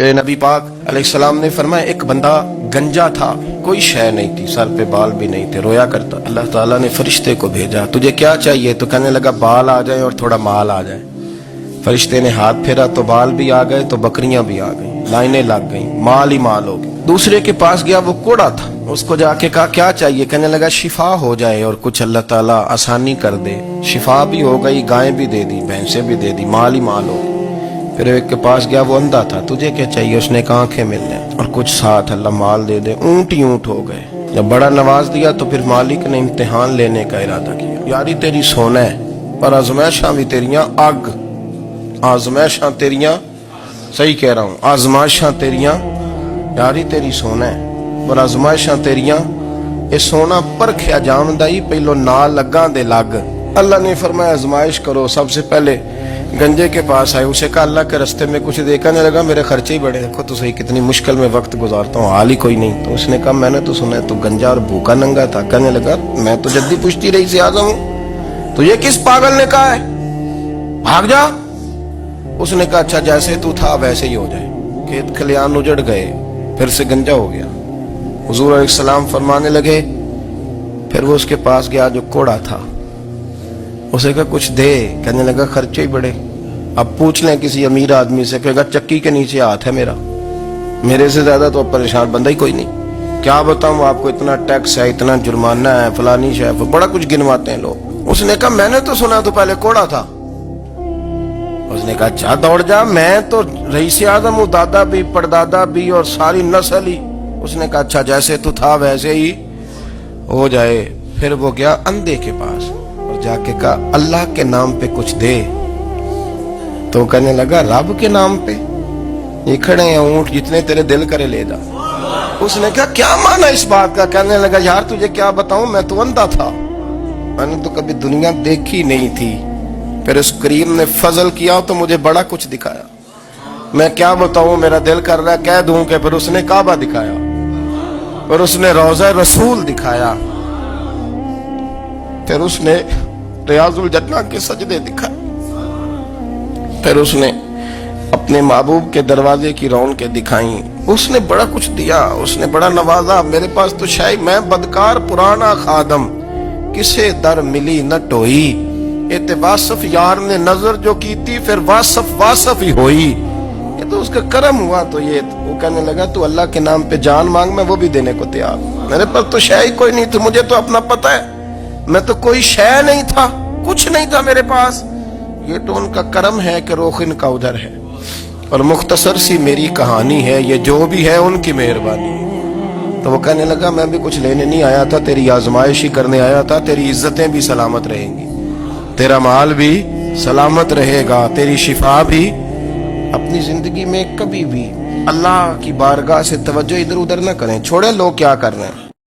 नबी पाक अलैहिस्सलाम ने फरमाया एक बंदा गंजा था, कोई शय नहीं थी, सर पे बाल भी नहीं थे, रोया करता। अल्लाह ताला ने फरिश्ते को भेजा, तुझे क्या चाहिए? तो कहने लगा बाल आ जाए और थोड़ा माल आ जाए। फरिश्ते ने हाथ फेरा तो बाल भी आ गए, तो बकरियां भी आ गई, लाइनें लग गई, माल ही माल हो गई। दूसरे के पास गया, वो कोड़ा था, उसको जाके कहा क्या चाहिए? कहने लगा शिफा हो जाए और कुछ अल्लाह ताला आसानी कर दे। शिफा भी हो गई, गायें भी दे दी, भैंसें भी दे दी, माल ही माल हो गई। फिर एक के पास गया, वो अंधा था, तुझे क्या चाहिए? उसने कहा आंखें मिलने और कुछ साथ अल्लाह माल दे दे। ऊंट ही ऊंट हो गए। जब बड़ा नवाज दिया तो फिर मालिक ने इम्तिहान लेने का इरादा किया। यारी तेरी सोना है पर आजमाइशां भी तेरियां अग, आजमाइशां तेरियां, सही कह रहा हूं, आजमाइशां तेरियां, यारी तेरी सोना है पर आजमाइशां तेरियां। ये सोना परखिया जामदा ही पहलो नाल लगा दे लग। अल्लाह ने फरमाया आजमाइश करो। सबसे पहले गंजे के पास आए, उसे कहा अल्लाह के रस्ते में कुछ दे। कहने लगा मेरे खर्चे ही बड़े, देखो तो सही कितनी मुश्किल में वक्त गुजारता हूँ, हाल ही कोई नहीं। तो उसने कहा मैंने तो सुना है तू गंजा और भूखा नंगा था। कहने लगा मैं तो जद्दी पुश्ती रही से आजम हूँ, तो ये किस पागल ने कहा है, भाग जा। उसने कहा अच्छा जैसे तू था वैसे ही हो जाए। खेत खलियान उजड़ गए, फिर से गंजा हो गया। हुजूर अलैहिस्सलाम फरमाने लगे, फिर वो उसके पास गया जो कोड़ा था, उसे कहा कुछ दे। कहने लगा खर्चे ही बड़े। अब पूछ लें किसी अमीर आदमी से, कहेगा चक्की के नीचे हाथ है मेरा, मेरे से ज्यादा तो परेशान बंदा ही कोई नहीं। क्या बताऊं आपको, इतना टैक्स है, इतना जुर्माना है, फलानी शय, बड़ा कुछ गिनवाते हैं लोग। उसने कहा मैंने तो सुना तो पहले कोड़ा था। उसने कहा अच्छा दौड़ जा, मैं तो रईस आज़म हूं, दादा भी परदादा भी और सारी नस्ल ही। उसने कहा अच्छा जैसे तू था वैसे ही हो जाए। फिर वो गया अंधे के पास और जाके कहा अल्लाह के नाम पे कुछ दे। तो कहने लगा रब के नाम पे? ये खड़े हैं ऊंट, जितने तेरे दिल करे ले जा। उसने कहा क्या माना इस बात का? कहने लगा यार तुझे क्या बताऊं, मैं तो अंधा था, मैंने तो कभी दुनिया देखी नहीं थी। फिर उस करीम ने फजल किया तो मुझे बड़ा कुछ दिखाया। मैं क्या बताऊं, मेरा दिल कर रहा है कह दूं कि फिर उसने काबा दिखाया, फिर उसने रोज़ा रसूल दिखाया, फिर उसने रियाजुल जन्नह के सजदे दिखाए, फिर उसने अपने महबूब के दरवाजे की रौनकें दिखाई। उसने बड़ा कुछ दिया, उसने बड़ा नवाजा। मेरे पास तो शायद मैं बदकार पुराना खादम, किसे दर मिली न टोई। एते वासफ यार ने नजर जो की थी, फिर वासफ वासफ ही होई। ये तो उसका करम हुआ। तो ये वो कहने लगा तू अल्लाह के नाम पे जान मांग, मैं वो भी देने को तैयार। मेरे पास तो शय ही कोई नहीं थी, मुझे तो अपना पता है, मैं तो कोई शय नहीं था, कुछ नहीं था मेरे पास। ये तो उनका करम है कि रोख इनका उधर है। और मुख्तसर सी मेरी कहानी है, ये जो भी है उनकी मेहरबानी। तो वो कहने लगा मैं भी कुछ लेने नहीं आया था, तेरी आजमाइश ही करने आया था। तेरी इज्जतें भी सलामत रहेंगी, तेरा माल भी सलामत रहेगा, तेरी शिफा भी। अपनी जिंदगी में कभी भी अल्लाह की बारगाह से तवज्जो इधर उधर न करें, छोड़े लोग क्या कर रहे हैं।